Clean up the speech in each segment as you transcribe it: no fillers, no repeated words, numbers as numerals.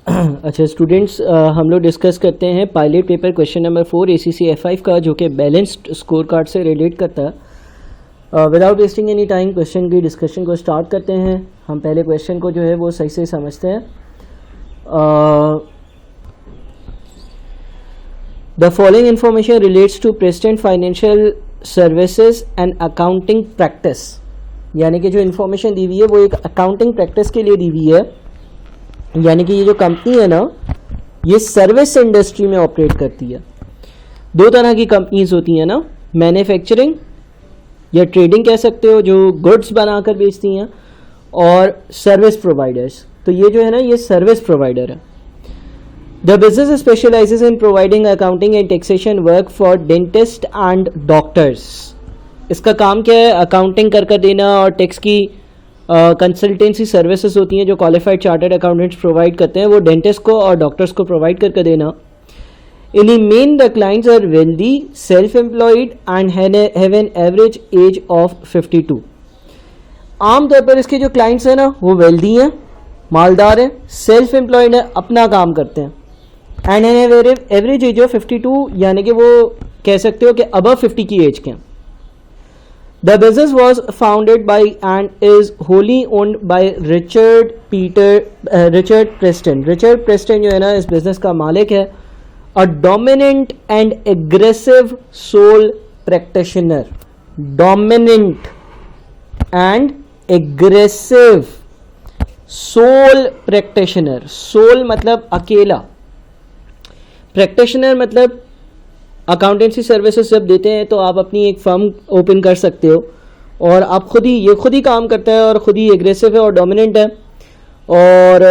अच्छा स्टूडेंट्स, हम लोग डिस्कस करते हैं pilot paper question number 4 ACC F5 का, जो कि बैलेंस्ड स्कोर कार्ड से रिलेट करता है। Without wasting any time question की डिस्कशन को स्टार्ट करते हैं। हम पहले क्वेश्चन को जो है वो सही से समझते हैं। The following information relates to present financial services and accounting practice, यानी कि जो इन्फॉर्मेशन दी हुई है वो एक अकाउंटिंग प्रैक्टिस के लिए दी हुई है। यानी कि ये जो कंपनी है ना, ये सर्विस इंडस्ट्री में ऑपरेट करती है। दो तरह की कंपनीज होती हैं ना, मैन्युफैक्चरिंग या ट्रेडिंग कह सकते हो, जो गुड्स बनाकर बेचती हैं, और सर्विस प्रोवाइडर्स। तो ये जो है ना, ये सर्विस प्रोवाइडर है। The business specialises in providing accounting and taxation work for dentist and doctors. इसका काम क्या है? अकाउंटिंग कर देना और टैक्स की कंसल्टेंसी सर्विसेज होती हैं जो क्वालिफाइड चार्टर्ड अकाउंटेंट्स प्रोवाइड करते हैं, वो डेंटिस्ट को और डॉक्टर्स को प्रोवाइड करके देना। In main the clients are wealthy, self employed and have an average age of 52। आमतौर पर इसके जो क्लाइंट्स हैं ना, वो वेल्दी हैं, मालदार हैं, सेल्फ एम्प्लॉयड हैं, अपना काम करते हैं, एंड एवरेज एज ऑफ 52, यानी कि वो कह सकते हो कि अबव 50 की एज के हैं। The business was founded by and is wholly owned by Richard Preston. Richard Preston जो है ना, इस बिजनेस का मालिक है। A dominant and aggressive sole practitioner. Dominant and aggressive sole practitioner. Sole मतलब अकेला, practitioner मतलब अकाउंटेंसी सर्विसेज जब देते हैं तो आप अपनी एक फर्म ओपन कर सकते हो, और आप खुद ही काम करता है और खुद ही एग्रेसिव है और डोमिनेंट है, और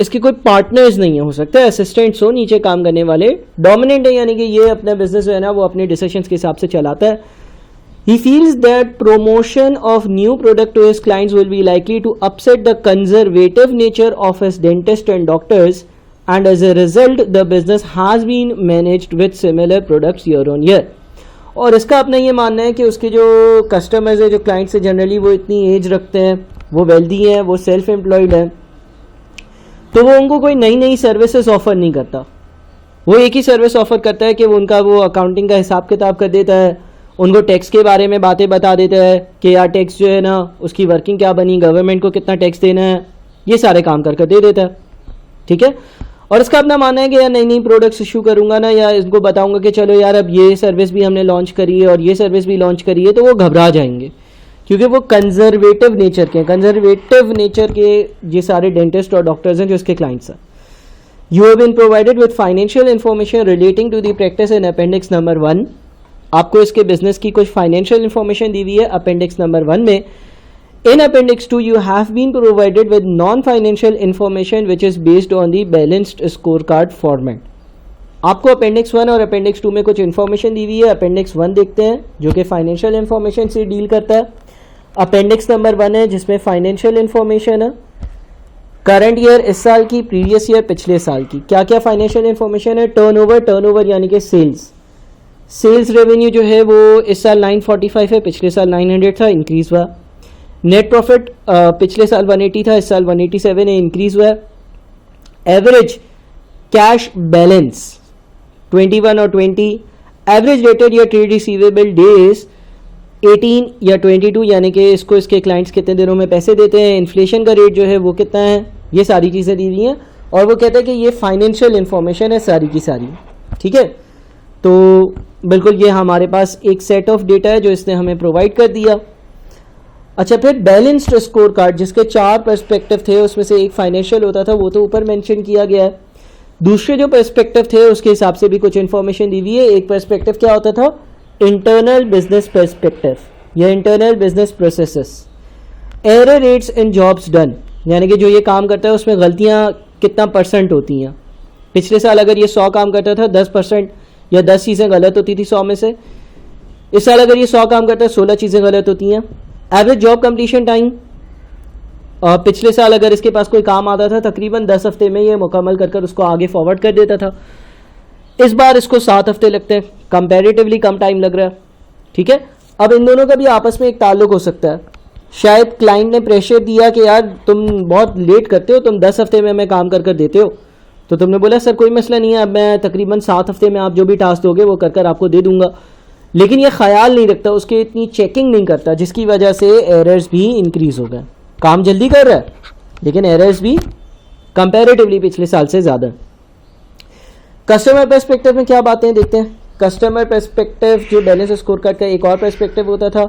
इसके कोई पार्टनर्स नहीं है, हो सकता है असिस्टेंट्स हो नीचे काम करने वाले। डोमिनेंट है यानी कि ये अपना बिजनेस जो है ना, वो अपने डिसीजंस के हिसाब से चलाता है। He feels that promotion of new product to his clients will be likely to upset the conservative nature of his dentist and doctors, and as a result the business has been managed with similar products year on year। और इसका अपना ये मानना है कि उसके जो customers है, जो क्लाइंट्स है, जनरली वो इतनी एज रखते हैं, वो वेल्दी हैं, वो सेल्फ एम्प्लॉयड हैं, तो वो उनको कोई नई नई सर्विसेज ऑफर नहीं करता। वो एक ही सर्विस ऑफर करता है कि वो उनका वो अकाउंटिंग का हिसाब किताब कर देता है, उनको टैक्स के बारे में बातें बता देता है कि यार टैक्स जो है ना, उसकी वर्किंग क्या बनी, गवर्नमेंट को कितना टैक्स देना है, ये सारे काम करके दे देता है। ठीक है। और इसका अपना मानना है कि यार नई नई प्रोडक्ट्स इशू करूंगा ना, या इनको बताऊंगा कि चलो यार अब ये सर्विस भी हमने लॉन्च करी है और ये सर्विस भी लॉन्च करी है, तो वो घबरा जाएंगे, क्योंकि वो कंजर्वेटिव नेचर के ये सारे डेंटिस्ट और डॉक्टर्स हैं जो इसके क्लाइंट्स हैं। You have been provided with financial information relating to the practice in appendix number 1। आपको इसके बिजनेस की कुछ फाइनेंशियल इंफॉर्मेशन दी हुई है अपेंडिक्स नंबर 1 में। In Appendix 2, you have been provided with non-financial information which is based on the balanced scorecard format. आपको Appendix 1 और Appendix 2 में कुछ इन्फॉर्मेशन दी हुई है। Appendix 1 देखते हैं जो कि फाइनेंशियल इन्फॉर्मेशन से डील करता है। Appendix नंबर 1 है जिसमें फाइनेंशियल इन्फॉर्मेशन है, करंट ईयर इस साल की, प्रीवियस ईयर पिछले साल की। क्या क्या फाइनेंशियल इन्फॉर्मेशन है? टर्नओवर यानी कि सेल्स रेवेन्यू जो है वो इस साल 945 है, पिछले साल 900 था, इंक्रीज हुआ। नेट प्रॉफिट पिछले साल 180 था, इस साल 187 है, इंक्रीज हुआ है। एवरेज कैश बैलेंस 21 और 20। एवरेज डेटेड या ट्रेड रिसीवेबल डेज 18 या 22, यानी कि इसको इसके क्लाइंट्स कितने दिनों में पैसे देते हैं। इन्फ्लेशन का रेट जो है वो कितना है, ये सारी चीज़ें दी हुई हैं, और वो कहता है कि ये फाइनेंशियल इंफॉर्मेशन है सारी की सारी। ठीक है, तो बिल्कुल ये हमारे पास एक सेट ऑफ डेटा है जो इसने हमें प्रोवाइड कर दिया। अच्छा, फिर बैलेंस्ड स्कोर कार्ड जिसके 4 पर्सपेक्टिव थे, उसमें से एक फाइनेंशियल होता था, वो तो ऊपर मेंशन किया गया है। दूसरे जो पर्सपेक्टिव थे उसके हिसाब से भी कुछ इन्फॉर्मेशन दी हुई है। एक पर्सपेक्टिव क्या होता था? इंटरनल बिजनेस पर्सपेक्टिव या internal business processes. Error rates इन जॉब्स डन, यानी कि जो ये काम करता है उसमें गलतियाँ कितना % होती हैं। पिछले साल अगर ये 100 काम करता था 10% या 10 चीज़ें गलत होती थी 100 में से। इस साल अगर ये 100 काम करता है 16 चीज़ें गलत होती हैं। एवरेज जॉब कंप्लीशन टाइम, पिछले साल अगर इसके पास कोई काम आता था तकरीबन 10 हफ्ते में ये मुकम्मल कर उसको आगे फॉरवर्ड कर देता था। इस बार इसको 7 हफ्ते लगते हैं, कंपैरेटिवली कम टाइम लग रहा है। ठीक है, अब इन दोनों का भी आपस में एक ताल्लुक हो सकता है। शायद क्लाइंट ने प्रेशर दिया कि यार तुम बहुत लेट करते हो, तुम 10 हफ्ते में हमें काम कर देते हो, तो तुमने बोला सर कोई मसला नहीं है, अब मैं तकरीबन 7 हफ्ते में आप जो भी टास्क दोगे वो कर आपको दे दूंगा। लेकिन ये ख्याल नहीं रखता, उसके इतनी चेकिंग नहीं करता, जिसकी वजह से एरर्स भी इंक्रीज हो गए। काम जल्दी कर रहा है लेकिन एरर्स भी कंपैरेटिवली पिछले साल से ज़्यादा। कस्टमर पर्सपेक्टिव में क्या बातें देखते हैं। कस्टमर पर्सपेक्टिव जो बैलेंस स्कोर कार्ड का एक और पर्सपेक्टिव होता था,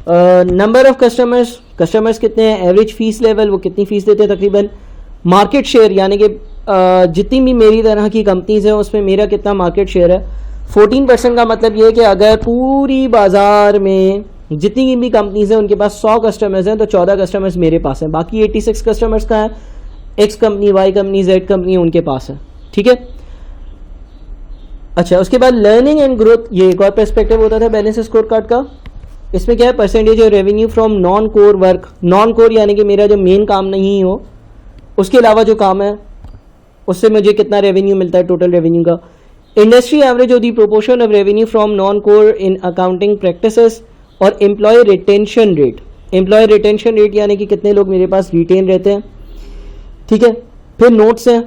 नंबर ऑफ कस्टमर्स कितने हैं, एवरेज फीस लेवल वो कितनी फ़ीस देते हैं तकरीबन, मार्केट शेयर यानी कि जितनी भी मेरी तरह की कंपनीज हैं उसमें मेरा कितना मार्केट शेयर है। 14% का मतलब ये है कि अगर पूरी बाज़ार में जितनी भी कंपनीज हैं उनके पास 100 कस्टमर्स हैं तो 14 कस्टमर्स मेरे पास हैं, बाकी 86 कस्टमर्स का है X company, Y company, Z company उनके पास है। ठीक है, अच्छा उसके बाद लर्निंग एंड ग्रोथ, ये एक और पर्सपेक्टिव होता था बैलेंस स्कोर कार्ड का। इसमें क्या है, percentage of revenue from non core work, non core यानी कि मेरा जो मेन काम नहीं हो उसके अलावा जो काम है उससे मुझे कितना रेवेन्यू मिलता है टोटल रेवेन्यू का। Industry average of the proportion of revenue from non core in accounting practices और employ retention rate, employ retention rate यानी कि कितने लोग मेरे पास रिटेन रहते हैं। ठीक है, फिर नोट्स हैं,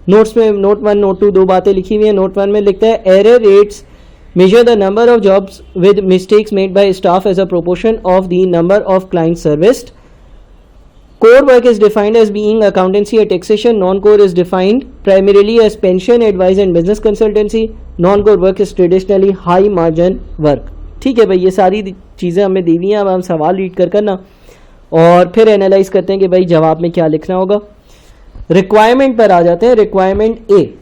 नोट्स में नोट 1 नोट 2 दो बातें लिखी हुई हैं। नोट 1 में लिखता है error rates measure the number of jobs with mistakes made by staff as a proportion of the number of clients serviced. Core work is defined as being accountancy or taxation. Non-core is defined primarily as pension, advice and business consultancy. Non-core work is traditionally high margin work. ठीक है भाई, ये सारी चीज़ें हमें दी हुई हैं। अब हम सवाल रीड कर करना और फिर एनालाइज करते हैं कि भाई जवाब में क्या लिखना होगा। रिक्वायरमेंट पर आ जाते हैं। Requirement A,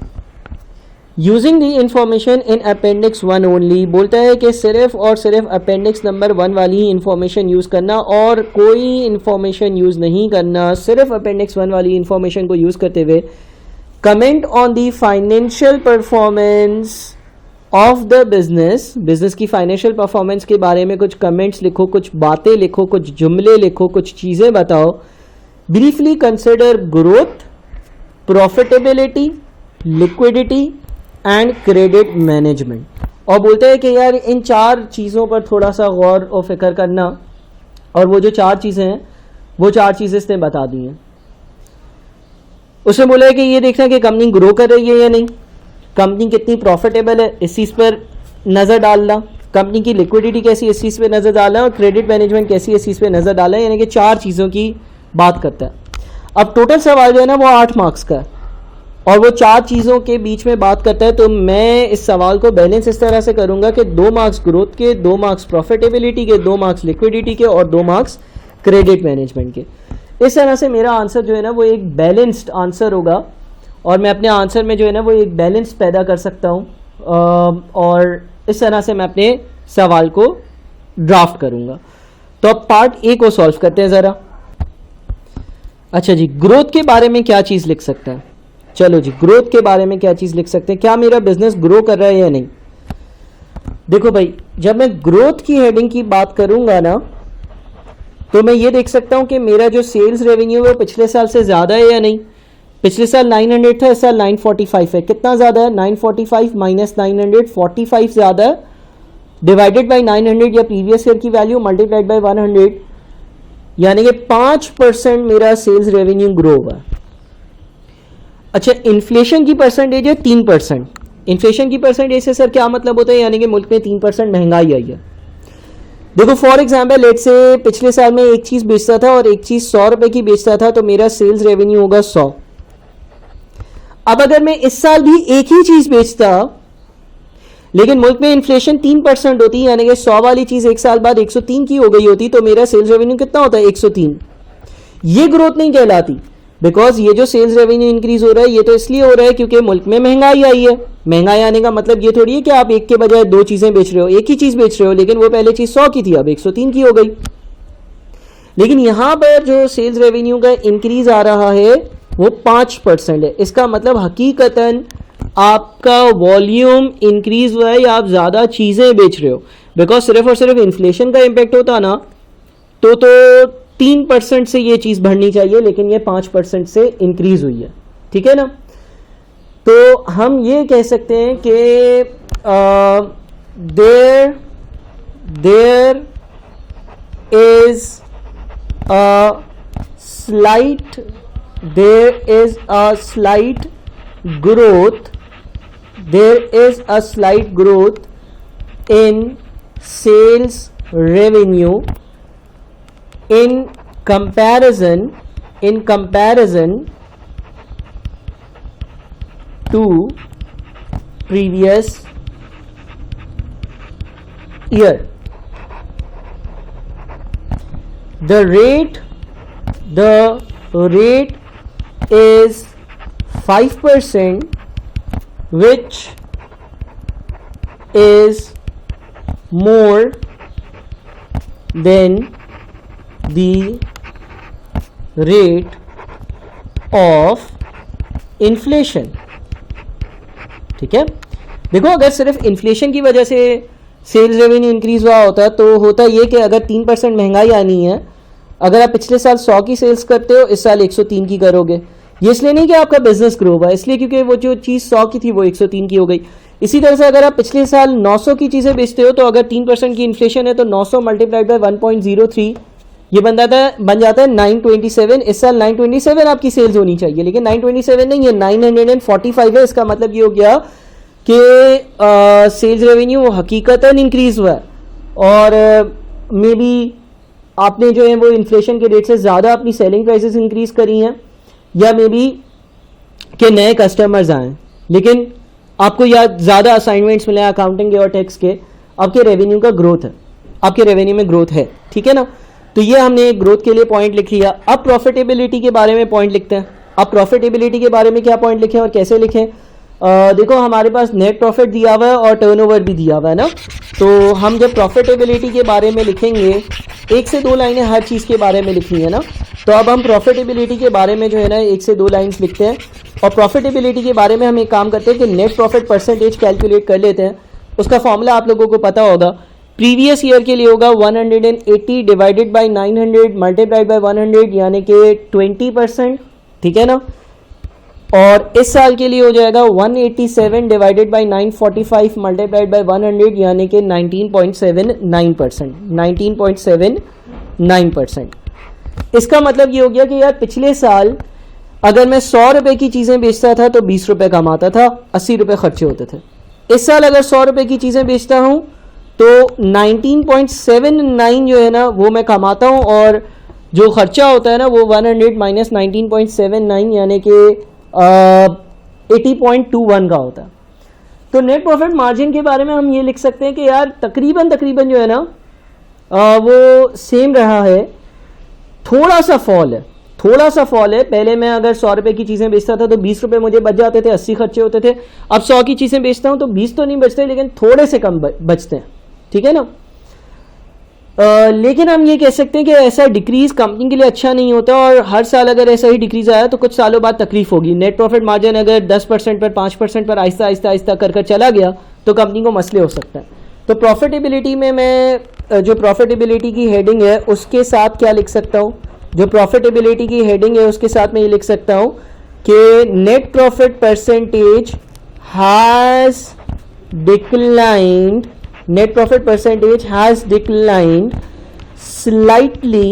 using the information in appendix 1 only, बोलता है कि सिर्फ और सिर्फ अपेंडिक्स नंबर 1 वाली ही इंफॉर्मेशन यूज़ करना और कोई इंफॉर्मेशन यूज़ नहीं करना। सिर्फ अपेंडिक्स 1 वाली इंफॉर्मेशन को यूज़ करते हुए comment on the financial performance of the business, business की फाइनेंशियल परफॉर्मेंस के बारे में कुछ कमेंट्स लिखो, कुछ बातें लिखो, कुछ जुमले लिखो, कुछ चीज़ें बताओ। Briefly consider growth, profitability, liquidity and credit management. और बोलते हैं कि यार इन 4 चीज़ों पर थोड़ा सा गौर और फिक्र करना, और वो जो 4 चीज़ें हैं वो 4 चीज़ें इसने बता दी हैं। उसने बोला है कि ये देखना कि कंपनी ग्रो कर रही है या नहीं, कंपनी कितनी प्रॉफिटेबल है इस चीज़ पर नज़र डालना, कंपनी की लिक्विडिटी कैसी है इस चीज़ पर नज़र डालना, और क्रेडिट मैनेजमेंट कैसी है इस चीज़ पर नज़र डालना। यानी कि 4 चीज़ों की बात करता है। अब टोटल सवाल जो है ना वो 8 मार्क्स का है और वो 4 चीज़ों के बीच में बात करता है। तो मैं इस सवाल को बैलेंस इस तरह से करूंगा कि 2 मार्क्स ग्रोथ के, 2 मार्क्स प्रॉफिटेबिलिटी के, 2 मार्क्स लिक्विडिटी के और 2 मार्क्स क्रेडिट मैनेजमेंट के। इस तरह से मेरा आंसर जो है ना वो एक बैलेंस्ड आंसर होगा और मैं अपने आंसर में जो है ना वो एक बैलेंस पैदा कर सकता हूँ और इस तरह से मैं अपने सवाल को ड्राफ्ट करूँगा। तो अब पार्ट ए को सॉल्व करते हैं ज़रा। अच्छा जी, ग्रोथ के बारे में क्या चीज़ लिख सकता है? चलो जी, ग्रोथ के बारे में क्या चीज़ लिख सकते हैं, क्या मेरा बिजनेस ग्रो कर रहा है या नहीं। देखो भाई, जब मैं ग्रोथ की हेडिंग की बात करूंगा ना तो मैं ये देख सकता हूं कि मेरा जो सेल्स रेवेन्यू है वो पिछले साल से ज़्यादा है या नहीं। पिछले साल 900 था, इस साल 945 है। कितना ज़्यादा है? 945 माइनस 945 ज़्यादा है, डिवाइडेड बाई 900 या प्रीवियस ईयर की वैल्यू मल्टीप्लाइड बाई 100, यानी कि 5% मेरा सेल्स रेवेन्यू ग्रो हुआ। अच्छा, इन्फ्लेशन की परसेंटेज है 3%। इन्फ्लेशन की परसेंटेज से सर क्या मतलब होता है? यानी कि मुल्क में 3% महंगाई आई है। देखो फॉर एग्जाम्पल, लेट से पिछले साल में एक चीज़ बेचता था और एक चीज़ 100 रुपए की बेचता था तो मेरा सेल्स रेवेन्यू होगा 100। अब अगर मैं इस साल भी एक ही चीज़ बेचता लेकिन मुल्क में इन्फ्लेशन 3% होती, यानी कि 100 वाली चीज़ एक साल बाद 103 की हो गई होती, तो मेरा सेल्स रेवेन्यू कितना होता है? 103। ये ग्रोथ नहीं कहलाती, बिकॉज ये जो सेल्स रेवेन्यू इंक्रीज हो रहा है ये तो इसलिए हो रहा है क्योंकि मुल्क में महंगाई आई है। महंगाई आने का मतलब ये थोड़ी है कि आप एक के बजाय 2 चीज़ें बेच रहे हो, एक ही चीज़ बेच रहे हो, लेकिन वो पहले चीज़ 100 की थी अब 103 की हो गई। लेकिन यहाँ पर जो सेल्स रेवेन्यू का इंक्रीज आ रहा है वो 5% है। इसका मतलब हकीकतन आपका वॉल्यूम इंक्रीज हुआ है या आप ज़्यादा चीज़ें बेच रहे हो। बिकॉज सिर्फ और सिर्फ इन्फ्लेशन का इम्पेक्ट होता ना तो 3% से ये चीज़ बढ़नी चाहिए, लेकिन ये 5% से इंक्रीज हुई है। ठीक है ना? तो हम ये कह सकते हैं कि there is a slight growth in sales revenue in comparison to previous year. The rate is 5%, which is more than the rate of inflation. ठीक है, देखो अगर सिर्फ इन्फ्लेशन की वजह से सेल्स रेवेन्यू इंक्रीज हुआ होता तो होता ये कि अगर 3% महंगाई आनी है, अगर आप पिछले साल 100 की सेल्स करते हो, इस साल 103 की करोगे। ये इसलिए नहीं कि आपका बिजनेस ग्रो हुआ, इसलिए क्योंकि वो जो चीज़ 100 की थी वो 103 की हो गई। इसी तरह से अगर आप पिछले साल 900 की चीज़ें बेचते हो तो अगर 3% की इन्फ्लेशन है तो 900 मल्टीप्लाइड बाय 1.03 ये बन जाता है 927। इस साल 927 आपकी सेल्स होनी चाहिए, लेकिन 927 नहीं है, 945 है। इसका मतलब ये हो गया कि सेल्स रेवेन्यू हकीकतन इंक्रीज हुआ है और मे बी आपने जो है वो इन्फ्लेशन के रेट से ज़्यादा अपनी सेलिंग प्राइसेस इंक्रीज करी हैं, या मे बी के नए कस्टमर्स आए, लेकिन आपको या ज़्यादा असाइनमेंट्स मिले अकाउंटिंग के और टैक्स के, आपके रेवेन्यू का ग्रोथ है, आपके रेवेन्यू में ग्रोथ है। ठीक है ना, तो ये हमने ग्रोथ के लिए पॉइंट लिख लिया। अब प्रॉफिटेबिलिटी के बारे में पॉइंट लिखते हैं। अब प्रॉफिटेबिलिटी के बारे में क्या पॉइंट लिखें और कैसे लिखें? देखो हमारे पास नेट प्रॉफिट दिया हुआ है और टर्नओवर भी दिया हुआ है ना, तो हम जब प्रॉफिटेबिलिटी के बारे में लिखेंगे 1 से 2 लाइनें हर चीज़ के बारे में लिखनी है ना, तो अब हम प्रॉफिटेबिलिटी के बारे में जो है ना 1 से 2 लाइन्स लिखते हैं और प्रॉफिटेबिलिटी के बारे में हम एक काम करते हैं कि नेट प्रॉफिट परसेंटेज कैलकुलेट कर लेते हैं। उसका फॉर्मूला आप लोगों को पता होगा, प्रीवियस ईयर के लिए होगा 180 डिवाइडेड बाई 900 मल्टीप्लाइड बाई 100 यानी कि 20%। ठीक है ना, और इस साल के लिए हो जाएगा 187 डिवाइडेड बाई 945 मल्टीप्लाइड बाई 100 यानी कि 19.79%। 19.79%। इसका मतलब ये हो गया कि यार पिछले साल अगर मैं 100 रुपए की चीज़ें बेचता था तो 20 रुपए कमाता था, 80 रुपए खर्चे होते थे। इस साल अगर 100 रुपए की चीज़ें बेचता हूँ तो 19.79 जो है ना वो मैं कमाता हूँ, और जो खर्चा होता है ना वो 100 माइनस 19.79 यानी कि 80.21 का होता है। तो नेट प्रॉफिट मार्जिन के बारे में हम ये लिख सकते हैं कि यार तकरीबन जो है ना वो सेम रहा है, थोड़ा सा फॉल है। पहले मैं अगर 100 रुपए की चीज़ें बेचता था तो 20 रुपए मुझे बच जाते थे, 80 खर्चे होते थे। अब 100 की चीज़ें बेचता हूँ तो 20 तो नहीं बचते, लेकिन थोड़े से कम बचते हैं। ठीक है ना, लेकिन हम ये कह सकते हैं कि ऐसा डिक्रीज कंपनी के लिए अच्छा नहीं होता, और हर साल अगर ऐसा ही डिक्रीज आया तो कुछ सालों बाद तकलीफ होगी। नेट प्रॉफिट मार्जिन अगर 10% पर 5% पर आहिस्ता आहिस्ता कर चला गया तो कंपनी को मसले हो सकते हैं। तो प्रॉफिटेबिलिटी में मैं जो प्रॉफिटेबिलिटी की हेडिंग है उसके साथ क्या लिख सकता हूँ, जो प्रॉफिटेबिलिटी की हेडिंग है उसके साथ मैं ये लिख सकता हूँ कि net profit percentage has declined, net profit percentage has declined slightly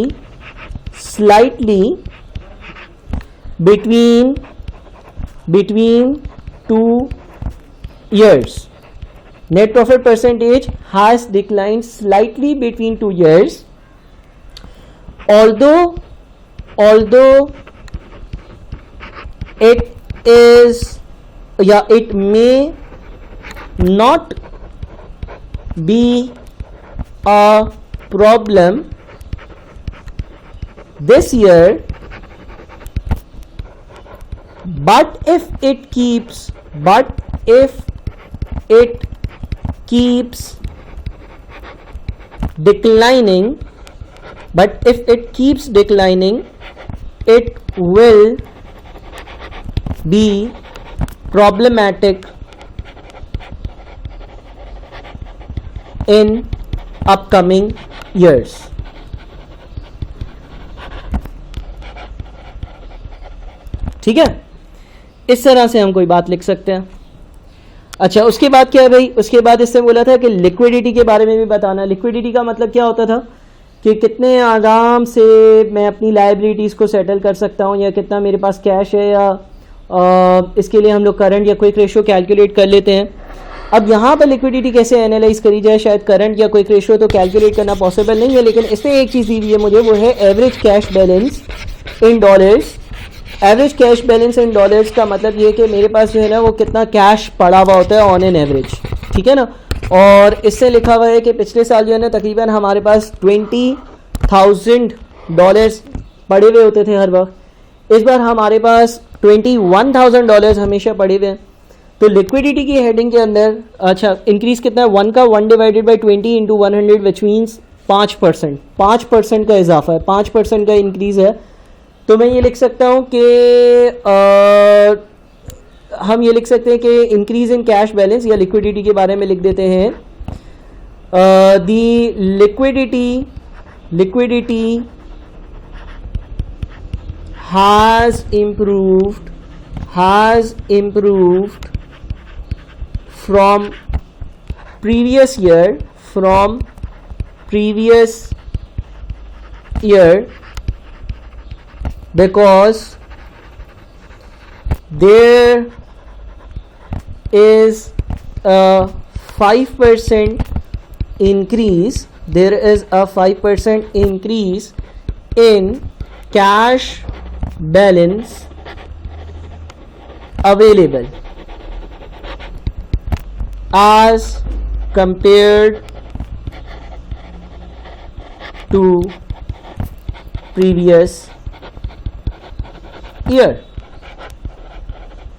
between 2 years. Net profit percentage has declined slightly between 2 years, although it may not be a problem this year, but if it keeps declining, it will be problematic in upcoming years. ठीक है, इस तरह से हम कोई बात लिख सकते हैं। अच्छा, उसके बाद क्या है भाई, उसके बाद इससे बोला था कि लिक्विडिटी के बारे में भी बताना। लिक्विडिटी का मतलब क्या होता था कि कितने आराम से मैं अपनी लाइबिलिटीज़ को सेटल कर सकता हूँ, या कितना मेरे पास कैश है, या इसके लिए हम लोग करंट या क्विक रेशियो कैलकुलेट कर लेते हैं। अब यहाँ पर लिक्विडिटी कैसे एनालाइज करी जाए, शायद करंट या क्विक रेशियो तो कैलकुलेट करना पॉसिबल नहीं है, लेकिन इसमें एक चीज़ दी हुई है मुझे, वो है average cash balance in dollars. Average cash balance in dollars का मतलब ये कि मेरे पास जो है ना वो कितना कैश पड़ा हुआ होता है ऑन एन एवरेज, ठीक है ना। और इससे लिखा हुआ है कि पिछले साल जो है ना तकरीबन हमारे पास $20,000 पड़े हुए होते थे हर वक्त। इस बार हमारे पास $21,000 हमेशा पड़े हुए हैं। तो लिक्विडिटी की हेडिंग के अंदर अच्छा इंक्रीज कितना है, 1 का 1 divided by 20 into 100 which means 5% का इजाफा है, 5% का इंक्रीज है। तो मैं ये लिख सकता हूँ कि हम ये लिख सकते हैं कि इंक्रीज इन कैश बैलेंस या लिक्विडिटी के बारे में लिख देते हैं, दी liquidity has improved from previous year because there is a 5% increase in cash balance available as compared to previous year।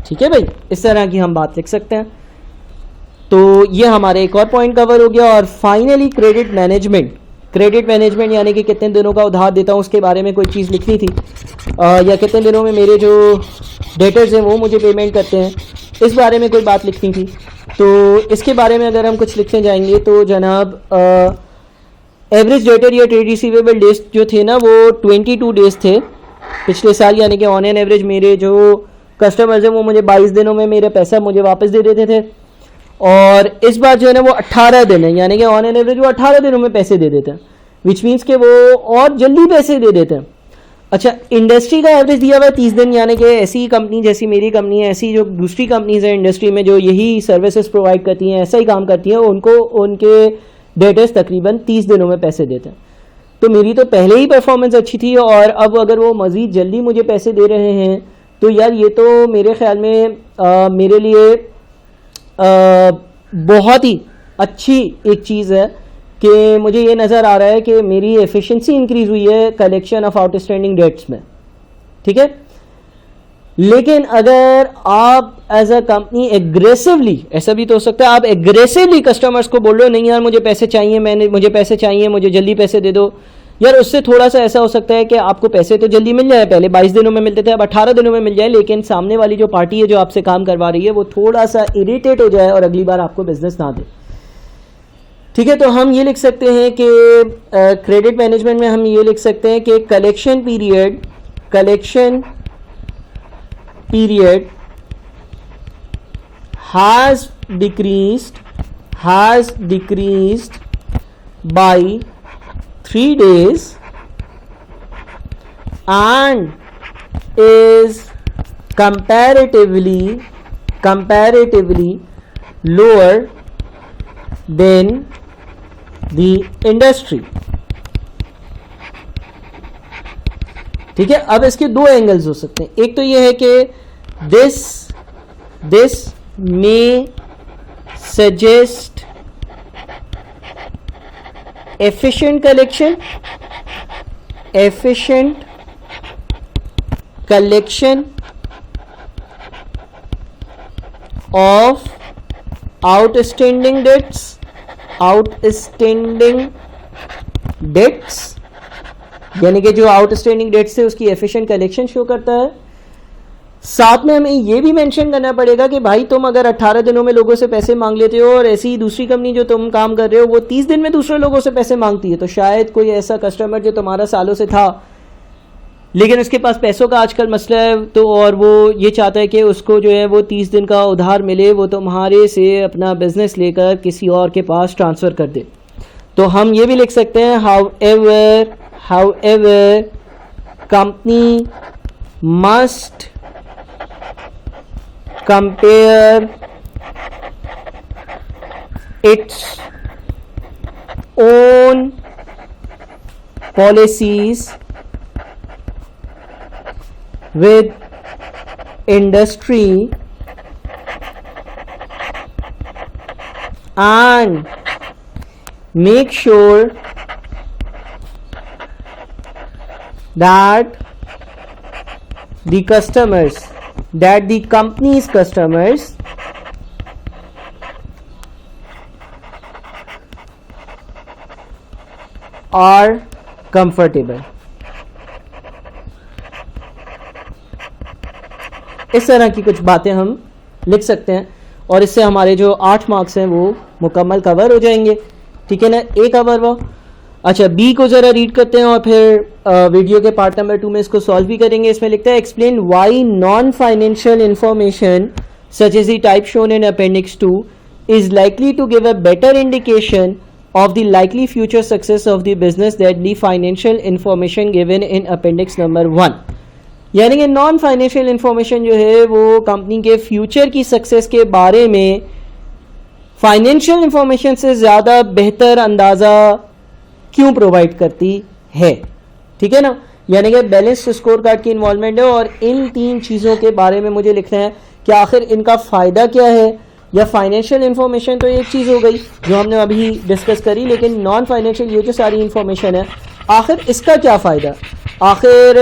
ठीक है भाई, इस तरह की हम बात लिख सकते हैं। तो ये हमारे एक और पॉइंट कवर हो गया। और फाइनली क्रेडिट मैनेजमेंट यानी कि कितने दिनों का उधार देता हूँ उसके बारे में कोई चीज़ लिखनी थी, या कितने दिनों में मेरे जो डेटर्स हैं वो मुझे पेमेंट करते हैं, इस बारे में कोई बात लिखनी थी। तो इसके बारे में अगर हम कुछ लिखने जाएंगे तो जनाब एवरेज डेटर या ट्रेड रिसीवेबल डेज जो थे ना वो 22 डेज थे पिछले साल, यानी कि ऑन एन एवरेज मेरे जो कस्टमर्स हैं वो मुझे 22 दिनों में मेरा पैसा मुझे वापस दे देते थे। और इस बार जो है ना वो 18 दिन है, यानी कि ऑन एन एवरेज वो 18 दिनों में पैसे दे देते हैं, विच मीन्स कि वो और जल्दी पैसे दे देते हैं। अच्छा, इंडस्ट्री का एवरेज दिया हुआ है 30 दिन, यानी कि ऐसी कंपनी जैसी मेरी कंपनी है, ऐसी जो दूसरी कंपनीज हैं इंडस्ट्री में जो यही सर्विसेज प्रोवाइड करती हैं, ऐसा ही काम करती हैं, उनको उनके डेटर्स तकरीबन 30 दिनों में पैसे देते हैं। तो मेरी तो पहले ही परफॉर्मेंस अच्छी थी, और अब अगर वो मज़ीद जल्दी मुझे पैसे दे रहे हैं तो यार ये तो मेरे ख्याल में मेरे लिए बहुत ही अच्छी एक चीज़ है कि मुझे ये नज़र आ रहा है कि मेरी एफिशिएंसी इंक्रीज़ हुई है कलेक्शन ऑफ आउटस्टैंडिंग डेट्स में, ठीक है। लेकिन अगर आप एज अ कंपनी एग्रेसिवली, ऐसा भी तो हो सकता है आप एग्रेसिवली कस्टमर्स को बोल रहे हो नहीं यार मुझे पैसे चाहिए, मुझे जल्दी पैसे दे दो, यार उससे थोड़ा सा ऐसा हो सकता है कि आपको पैसे तो जल्दी मिल जाए, पहले 22 दिनों में मिलते थे अब 18 दिनों में मिल जाए, लेकिन सामने वाली जो पार्टी है जो आपसे काम करवा रही है वो थोड़ा सा इरिटेट हो जाए और अगली बार आपको बिजनेस ना दे, ठीक है। तो हम ये लिख सकते हैं कि क्रेडिट मैनेजमेंट में हम ये लिख सकते हैं कि collection period has decreased by 3 days and is comparatively lower than the industry, ठीक है। अब इसके दो एंगल्स हो सकते हैं, एक तो ये है कि this may suggest efficient collection of outstanding debts, यानी कि जो आउटस्टैंडिंग डेट्स है उसकी एफिशिएंट कलेक्शन शो करता है। साथ में हमें ये भी मेंशन करना पड़ेगा कि भाई तुम अगर 18 दिनों में लोगों से पैसे मांग लेते हो और ऐसी दूसरी कंपनी जो तुम काम कर रहे हो वो 30 दिन में दूसरे लोगों से पैसे मांगती है, तो शायद कोई ऐसा कस्टमर जो तुम्हारा सालों से था लेकिन उसके पास पैसों का आजकल मसला है, तो और वो ये चाहता है कि उसको जो है वो 30 दिन का उधार मिले, वो तुम्हारे से अपना बिजनेस लेकर किसी और के पास ट्रांसफ़र कर दे। तो हम ये भी लिख सकते हैं however company must compare its own policies with industry and make sure that the company's customers are comfortable. इस तरह की कुछ बातें हम लिख सकते हैं और इससे हमारे जो 8 मार्क्स हैं वो मुकम्मल कवर हो जाएंगे. ठीक है ना, ए कवर हुआ. अच्छा, बी को ज़रा रीड करते हैं और फिर वीडियो के पार्ट नंबर 2 में इसको सॉल्व भी करेंगे. इसमें लिखता है explain why non financial information such is the type shown in appendix 2 is likely to give a better indication of the likely future success of the business that the financial information given in appendix number 1. यानी कि non financial information जो है वो company के future की success के बारे में फाइनेंशियल इंफॉर्मेशन से ज़्यादा बेहतर अंदाज़ा क्यों प्रोवाइड करती है. ठीक है ना, यानी कि बैलेंस स्कोर कार्ड की इन्वॉल्वमेंट है और इन 3 चीज़ों के बारे में मुझे लिखना है कि आखिर इनका फ़ायदा क्या है. या फाइनेंशियल इन्फॉर्मेशन तो एक चीज़ हो गई जो हमने अभी डिस्कस करी, लेकिन नॉन फाइनेंशियल ये जो सारी इन्फॉर्मेशन है आखिर इसका क्या फ़ायदा. आखिर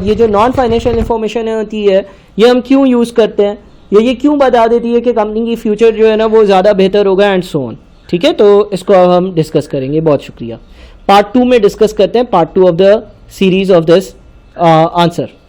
ये जो नॉन फाइनेंशियल इन्फॉर्मेशन होती है ये हम क्यों यूज़ करते हैं, ये क्यों बता देती है कि कंपनी की फ्यूचर जो है ना वो ज़्यादा बेहतर होगा एंड सो ऑन. ठीक है, तो इसको अब हम डिस्कस करेंगे. बहुत शुक्रिया. पार्ट 2 में डिस्कस करते हैं, part 2 of the series of this answer.